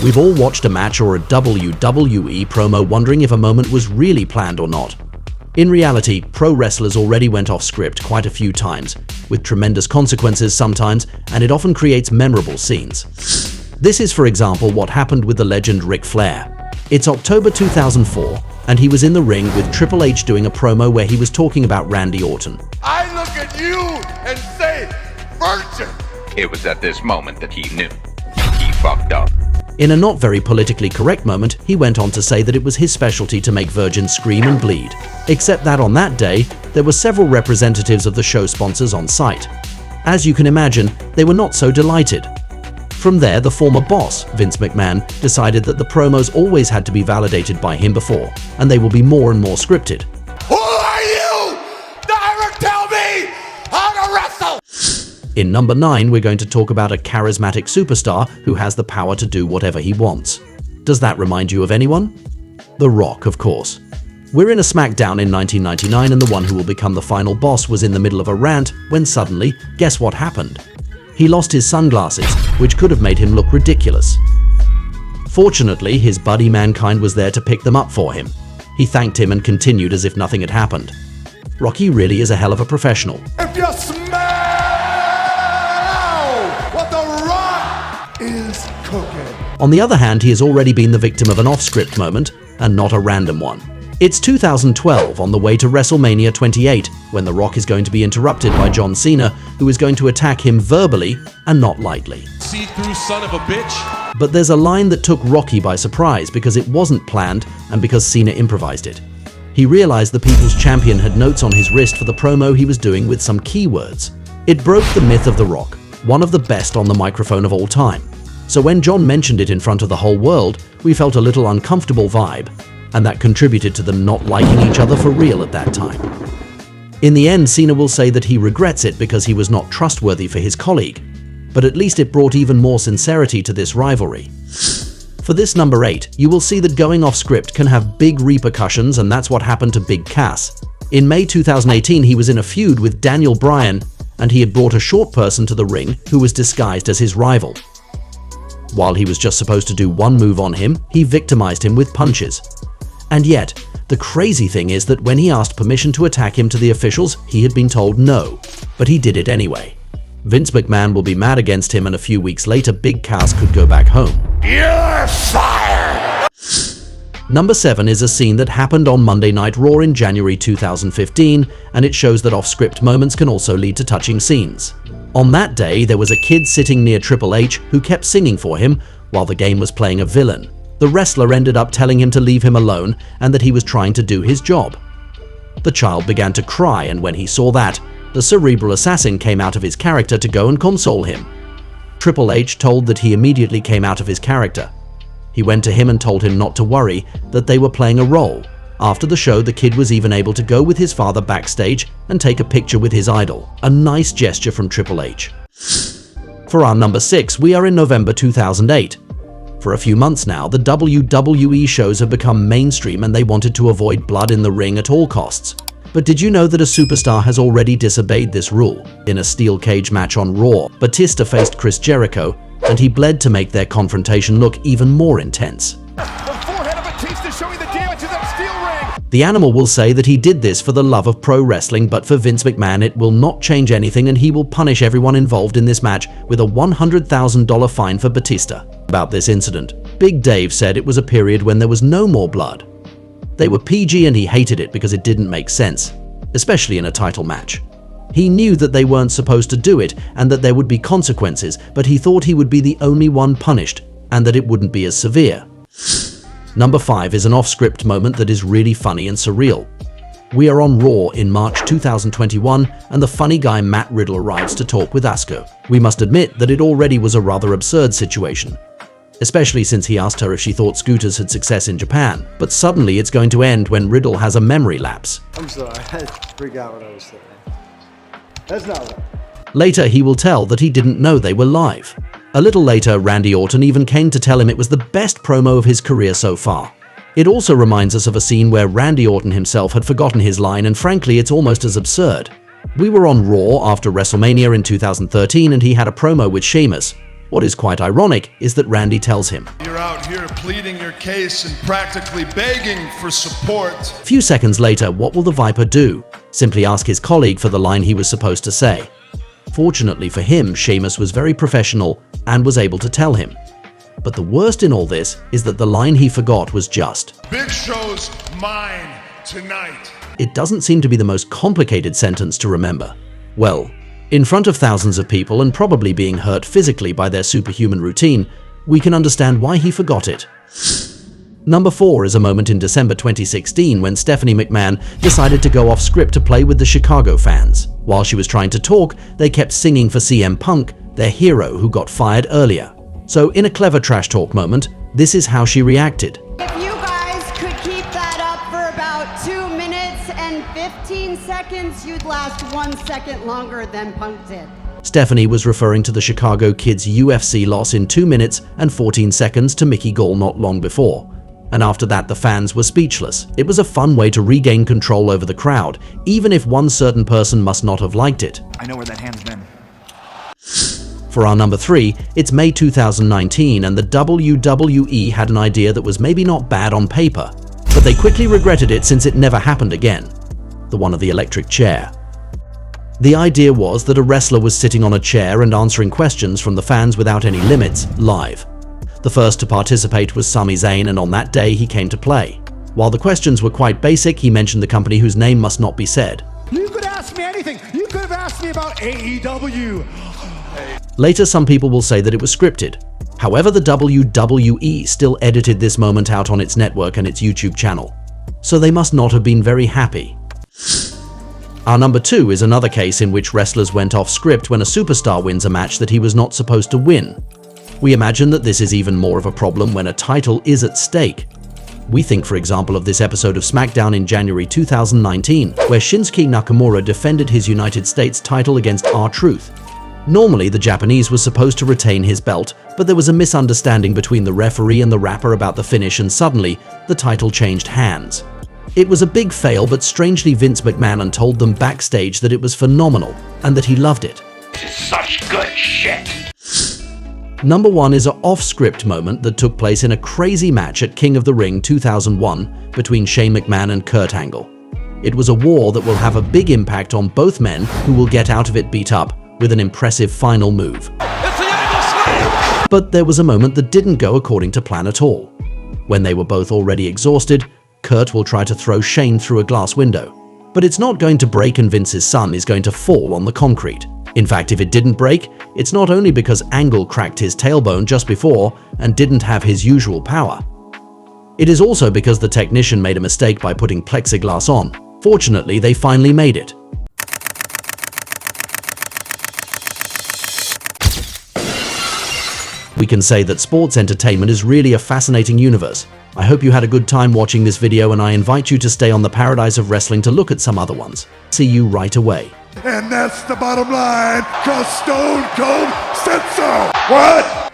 We've all watched a match or a WWE promo wondering if a moment was really planned or not. In reality, pro wrestlers already went off script quite a few times, with tremendous consequences sometimes, and it often creates memorable scenes. This is, for example, what happened with the legend Ric Flair. It's October 2004, and he was in the ring with Triple H doing a promo where he was talking about Randy Orton. I look at you and say, virgin! It was at this moment that he knew. He fucked up. In a not very politically correct moment, he went on to say that it was his specialty to make virgins scream and bleed. Except that on that day, there were several representatives of the show sponsors on site. As you can imagine, they were not so delighted. From there, the former boss, Vince McMahon, decided that the promos always had to be validated by him before, and they will be more and more scripted. Who are you to ever tell me how to wrestle? In number 9, we're going to talk about a charismatic superstar who has the power to do whatever he wants. Does that remind you of anyone? The Rock, of course. We're in a SmackDown in 1999 and the one who will become the final boss was in the middle of a rant when suddenly, guess what happened? He lost his sunglasses, which could have made him look ridiculous. Fortunately, his buddy Mankind was there to pick them up for him. He thanked him and continued as if nothing had happened. Rocky really is a hell of a professional. If you smell what the Rock is cooking. On the other hand, he has already been the victim of an off-script moment, and not a random one. It's 2012 on the way to WrestleMania 28, when The Rock is going to be interrupted by John Cena, who is going to attack him verbally and not lightly. See-through son of a bitch. But there's a line that took Rocky by surprise because it wasn't planned and because Cena improvised it. He realized the People's Champion had notes on his wrist for the promo he was doing with some keywords. It broke the myth of The Rock, one of the best on the microphone of all time. So when John mentioned it in front of the whole world, we felt a little uncomfortable vibe, and that contributed to them not liking each other for real at that time. In the end, Cena will say that he regrets it because he was not trustworthy for his colleague, but at least it brought even more sincerity to this rivalry. For this number 8, you will see that going off script can have big repercussions, and that's what happened to Big Cass. In May 2018, he was in a feud with Daniel Bryan, and he had brought a short person to the ring who was disguised as his rival. While he was just supposed to do one move on him, he victimized him with punches. And yet, the crazy thing is that when he asked permission to attack him to the officials, he had been told no, but he did it anyway. Vince McMahon will be mad against him, and a few weeks later, Big Cass could go back home. You're fired! Number 7 is a scene that happened on Monday Night Raw in January 2015, and it shows that off-script moments can also lead to touching scenes. On that day, there was a kid sitting near Triple H who kept singing for him while the game was playing a villain. The wrestler ended up telling him to leave him alone and that he was trying to do his job. The child began to cry, and when he saw that, the cerebral assassin came out of his character to go and console him. Triple H told that he immediately came out of his character. He went to him and told him not to worry, that they were playing a role. After the show, the kid was even able to go with his father backstage and take a picture with his idol. A nice gesture from Triple H. For our number 6, we are in November 2008. For a few months now, the WWE shows have become mainstream and they wanted to avoid blood in the ring at all costs. But did you know that a superstar has already disobeyed this rule? In a steel cage match on Raw, Batista faced Chris Jericho, and he bled to make their confrontation look even more intense. The forehead of Batista showing the damage in that steel ring! The Animal will say that he did this for the love of pro wrestling, but for Vince McMahon it will not change anything, and he will punish everyone involved in this match with a $100,000 fine for Batista. About this incident, Big Dave said it was a period when there was no more blood. They were PG and he hated it because it didn't make sense, especially in a title match. He knew that they weren't supposed to do it and that there would be consequences, but he thought he would be the only one punished and that it wouldn't be as severe. Number 5 is an off-script moment that is really funny and surreal. We are on Raw in March 2021 and the funny guy Matt Riddle arrives to talk with Asuka. We must admit that it already was a rather absurd situation, especially since he asked her if she thought scooters had success in Japan. But suddenly it's going to end when Riddle has a memory lapse. I'm sorry, I forgot what I was saying. That's not right. Later, he will tell that he didn't know they were live. A little later, Randy Orton even came to tell him it was the best promo of his career so far. It also reminds us of a scene where Randy Orton himself had forgotten his line, and frankly, it's almost as absurd. We were on Raw after WrestleMania in 2013 and he had a promo with Sheamus. What is quite ironic is that Randy tells him, You're out here pleading your case and practically begging for support. a few seconds later, what will the Viper do? Simply ask his colleague for the line he was supposed to say. Fortunately for him, Sheamus was very professional and was able to tell him. But the worst in all this is that the line he forgot was just, Big Show's mine tonight. It doesn't seem to be the most complicated sentence to remember. Well, in front of thousands of people and probably being hurt physically by their superhuman routine, we can understand why he forgot it. Number 4 is a moment in December 2016 when Stephanie McMahon decided to go off script to play with the Chicago fans. While she was trying to talk, they kept singing for CM Punk, their hero who got fired earlier. So in a clever trash talk moment, this is how she reacted. If you guys could keep that up for about 2 minutes and 15 seconds, you'd last 1 second longer than Punk did. Stephanie was referring to the Chicago Kid's UFC loss in 2 minutes and 14 seconds to Mickey Gall not long before. And after that, the fans were speechless. It was a fun way to regain control over the crowd, even if one certain person must not have liked it. I know where that hand's been. For our number 3, it's May 2019 and the WWE had an idea that was maybe not bad on paper, but they quickly regretted it since it never happened again. The one of the electric chair. The idea was that a wrestler was sitting on a chair and answering questions from the fans without any limits, live. The first to participate was Sami Zayn, and on that day he came to play. While the questions were quite basic, he mentioned the company whose name must not be said. You could ask me anything. You could have asked me about AEW. Later, some people will say that it was scripted. However, the WWE still edited this moment out on its network and its YouTube channel. So they must not have been very happy. Our number 2 is another case in which wrestlers went off script when a superstar wins a match that he was not supposed to win. We imagine that this is even more of a problem when a title is at stake. We think, for example, of this episode of SmackDown in January 2019, where Shinsuke Nakamura defended his United States title against R-Truth. Normally, the Japanese was supposed to retain his belt, but there was a misunderstanding between the referee and the rapper about the finish, and suddenly, the title changed hands. It was a big fail, but strangely Vince McMahon told them backstage that it was phenomenal and that he loved it. This is such good shit. Number 1 is an off-script moment that took place in a crazy match at King of the Ring 2001 between Shane McMahon and Kurt Angle. It was a war that will have a big impact on both men, who will get out of it beat up with an impressive final move. But there was a moment that didn't go according to plan at all. When they were both already exhausted, Kurt will try to throw Shane through a glass window. But it's not going to break, and Vince's son is going to fall on the concrete. In fact, if it didn't break, it's not only because Angle cracked his tailbone just before and didn't have his usual power. It is also because the technician made a mistake by putting plexiglass on. Fortunately, they finally made it. We can say that sports entertainment is really a fascinating universe. I hope you had a good time watching this video, and I invite you to stay on the Paradise of Wrestling to look at some other ones. See you right away. And that's the bottom line, 'cause Stone Cold said so. What?